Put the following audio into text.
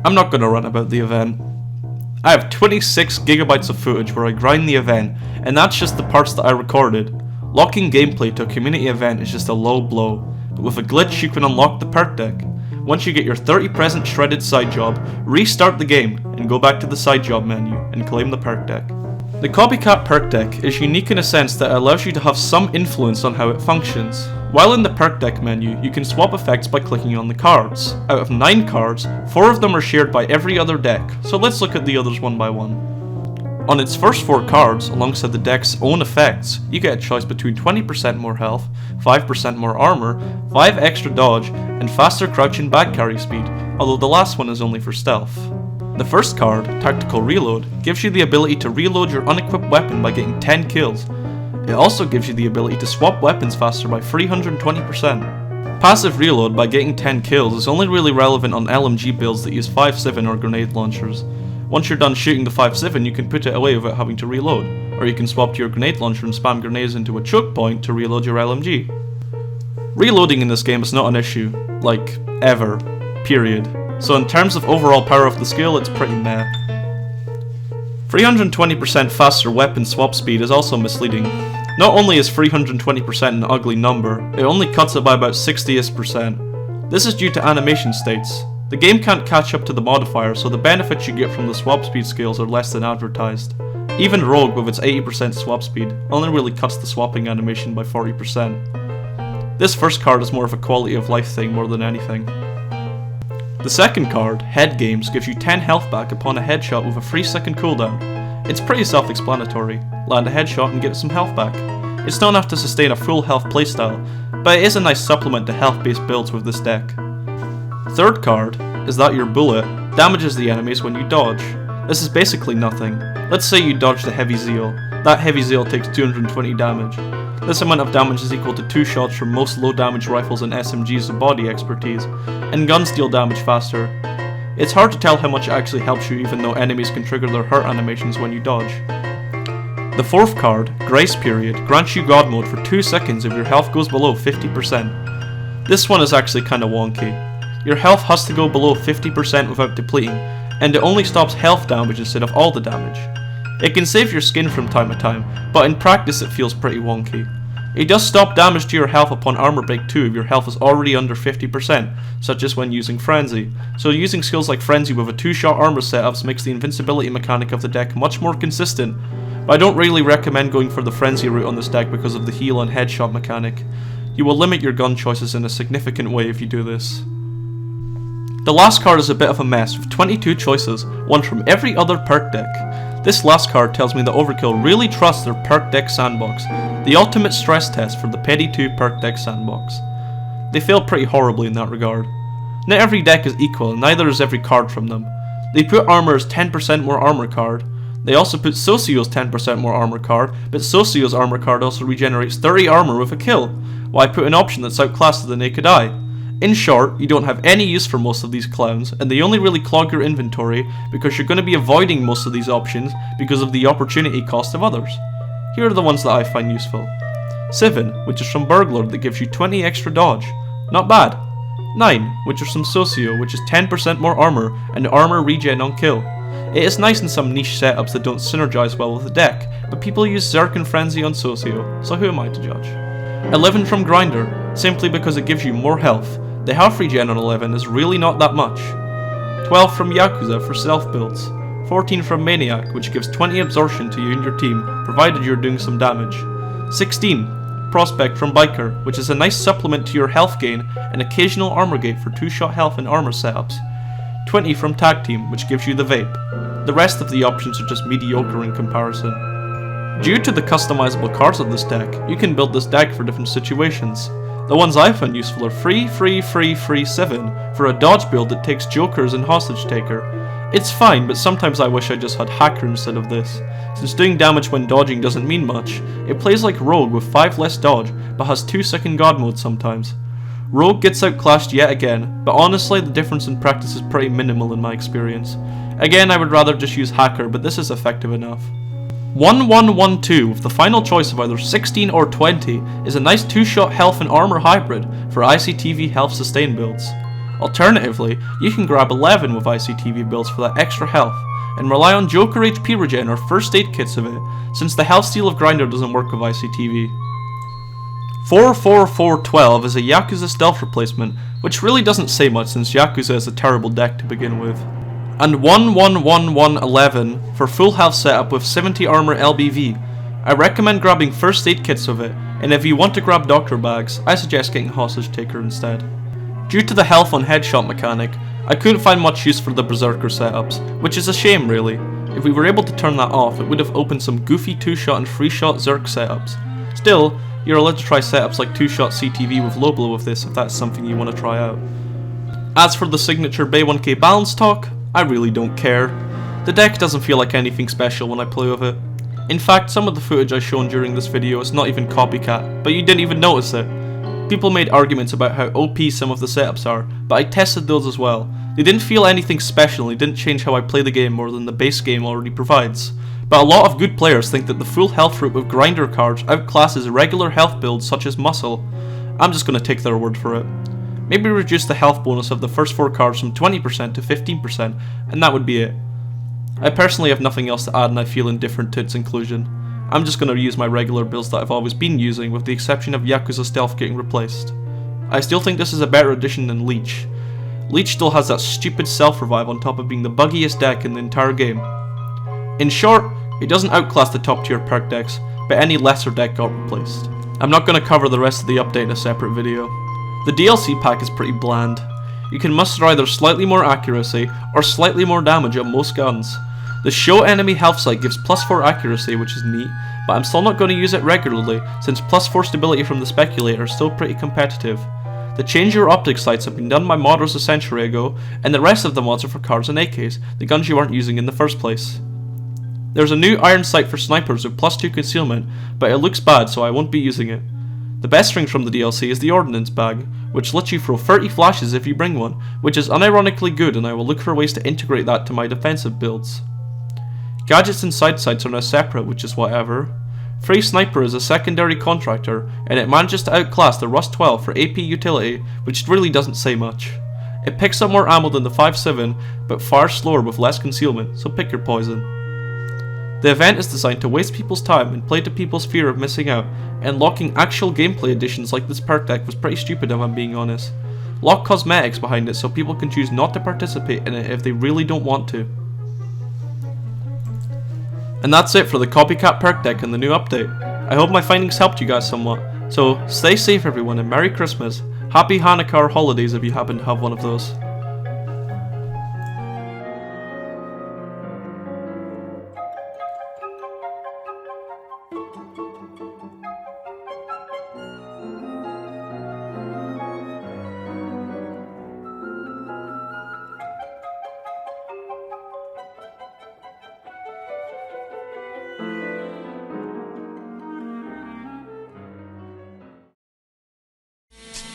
I'm not going to rant about the event. I have 26 gigabytes of footage where I grind the event, and that's just the parts that I recorded. Locking gameplay to a community event is just a low blow, but with a glitch you can unlock the perk deck. Once you get your 30 present shredded side job, restart the game and go back to the side job menu and claim the perk deck. The Copycat Perk Deck is unique in a sense that it allows you to have some influence on how it functions. While in the perk deck menu, you can swap effects by clicking on the cards. Out of 9 cards, 4 of them are shared by every other deck, so let's look at the others one by one. On its first 4 cards, alongside the deck's own effects, you get a choice between 20% more health, 5% more armor, 5 extra dodge, and faster crouch and bag carry speed, although the last one is only for stealth. The first card, Tactical Reload, gives you the ability to reload your unequipped weapon by getting 10 kills. It also gives you the ability to swap weapons faster by 320%. Passive reload by getting 10 kills is only really relevant on LMG builds that use 5.7 or grenade launchers. Once you're done shooting the 5.7, you can put it away without having to reload, or you can swap to your grenade launcher and spam grenades into a choke point to reload your LMG. Reloading in this game is not an issue, like, ever, period. So in terms of overall power of the skill, it's pretty meh. 320% faster weapon swap speed is also misleading. Not only is 320% an ugly number, it only cuts it by about 60%. This is due to animation states. The game can't catch up to the modifier, so the benefits you get from the swap speed scales are less than advertised. Even Rogue, with its 80% swap speed, only really cuts the swapping animation by 40%. This first card is more of a quality of life thing more than anything. The second card, Head Games, gives you 10 health back upon a headshot with a 3-second cooldown. It's pretty self-explanatory. Land a headshot and get some health back. It's not enough to sustain a full health playstyle, but it is a nice supplement to health-based builds with this deck. Third card is that your bullet damages the enemies when you dodge. This is basically nothing. Let's say you dodge the Heavy Zeal. That Heavy Zeal takes 220 damage. This amount of damage is equal to 2 shots from most low damage rifles and SMGs with body expertise, and guns deal damage faster. It's hard to tell how much it actually helps you even though enemies can trigger their hurt animations when you dodge. The fourth card, Grace Period, grants you God Mode for 2 seconds if your health goes below 50%. This one is actually kinda wonky. Your health has to go below 50% without depleting, and it only stops health damage instead of all the damage. It can save your skin from time to time, but in practice it feels pretty wonky. It does stop damage to your health upon armor break too if your health is already under 50%, such as when using Frenzy, so using skills like Frenzy with a 2-shot armor setups makes the invincibility mechanic of the deck much more consistent, but I don't really recommend going for the Frenzy route on this deck because of the heal and headshot mechanic. You will limit your gun choices in a significant way if you do this. The last card is a bit of a mess with 22 choices, one from every other perk deck. This last card tells me that Overkill really trusts their perk deck sandbox, the ultimate stress test for the Payday 2 perk deck sandbox. They fail pretty horribly in that regard. Not every deck is equal, and neither is every card from them. They put Armor as 10% more armor card. They also put Socio's 10% more armor card, but Socio's armor card also regenerates 30 armor with a kill, while I put an option that's outclassed to the naked eye. In short, you don't have any use for most of these clowns, and they only really clog your inventory because you're going to be avoiding most of these options because of the opportunity cost of others. Here are the ones that I find useful. 7, which is from Burglar that gives you 20 extra dodge. Not bad. 9, which is from Socio, which is 10% more armor and armor regen on kill. It is nice in some niche setups that don't synergize well with the deck, but people use Zerk and Frenzy on Socio, so who am I to judge? 11 from Grinder, simply because it gives you more health. The health regen on 11 is really not that much. 12 from Yakuza for self builds. 14 from Maniac, which gives 20 absorption to you and your team, provided you're doing some damage. 16. Prospect from Biker, which is a nice supplement to your health gain and occasional armor gate for 2-shot health and armor setups. 20 from Tag Team, which gives you the vape. The rest of the options are just mediocre in comparison. Due to the customizable cards of this deck, you can build this deck for different situations. The ones I found useful are 3, 7 for a dodge build that takes Jokers and Hostage Taker. It's fine, but sometimes I wish I just had Hacker instead of this. Since doing damage when dodging doesn't mean much, it plays like Rogue with 5 less dodge, but has 2-second God mode sometimes. Rogue gets outclassed yet again, but honestly the difference in practice is pretty minimal in my experience. Again, I would rather just use Hacker, but this is effective enough. 1112 with the final choice of either 16 or 20 is a nice 2-shot health and armor hybrid for ICTV health sustain builds. Alternatively, you can grab 11 with ICTV builds for that extra health, and rely on Joker HP regen or first aid kits of it, since the health steal of Grinder doesn't work with ICTV. 44412 is a Yakuza stealth replacement, which really doesn't say much since Yakuza is a terrible deck to begin with. And 111111 for full health setup with 70 armor LBV. I recommend grabbing first aid kits with it, and if you want to grab doctor bags, I suggest getting Hostage Taker instead. Due to the health on headshot mechanic, I couldn't find much use for the Berserker setups, which is a shame really. If we were able to turn that off, it would have opened some goofy 2-shot and 3-shot Zerk setups. Still, you're allowed to try setups like 2-shot CTV with low blow with this if that's something you want to try out. As for the signature Bay 1K balance talk, I really don't care. The deck doesn't feel like anything special when I play with it. In fact, some of the footage I've shown during this video is not even copycat, but you didn't even notice it. People made arguments about how OP some of the setups are, but I tested those as well. They didn't feel anything special and they didn't change how I play the game more than the base game already provides. But a lot of good players think that the full health route with grinder cards outclasses regular health builds such as muscle. I'm just gonna take their word for it. Maybe reduce the health bonus of the first 4 cards from 20% to 15%, and that would be it. I personally have nothing else to add and I feel indifferent to its inclusion. I'm just going to use my regular builds that I've always been using with the exception of Yakuza Stealth getting replaced. I still think this is a better addition than Leech. Leech still has that stupid self-revive on top of being the buggiest deck in the entire game. In short, it doesn't outclass the top tier perk decks, but any lesser deck got replaced. I'm not going to cover the rest of the update in a separate video. The DLC pack is pretty bland. You can muster either slightly more accuracy or slightly more damage on most guns. The show enemy health sight gives +4 accuracy, which is neat, but I'm still not going to use it regularly since +4 stability from the speculator is still pretty competitive. The change your optic sights have been done by modders a century ago, and the rest of the mods are for cards and AKs, the guns you aren't using in the first place. There's a new iron sight for snipers with +2 concealment, but it looks bad so I won't be using it. The best string from the DLC is the ordnance bag, which lets you throw 30 flashes if you bring one, which is unironically good and I will look for ways to integrate that to my defensive builds. Gadgets and side sights are now separate, which is whatever. Free Sniper is a secondary contractor, and it manages to outclass the Rust 12 for AP utility, which really doesn't say much. It picks up more ammo than the 5.7, but far slower with less concealment, so pick your poison. The event is designed to waste people's time and play to people's fear of missing out, and locking actual gameplay additions like this perk deck was pretty stupid if I'm being honest. Lock cosmetics behind it so people can choose not to participate in it if they really don't want to. And that's it for the Copycat Perk Deck and the new update. I hope my findings helped you guys somewhat, so stay safe everyone and Merry Christmas, Happy Hanukkah or holidays if you happen to have one of those.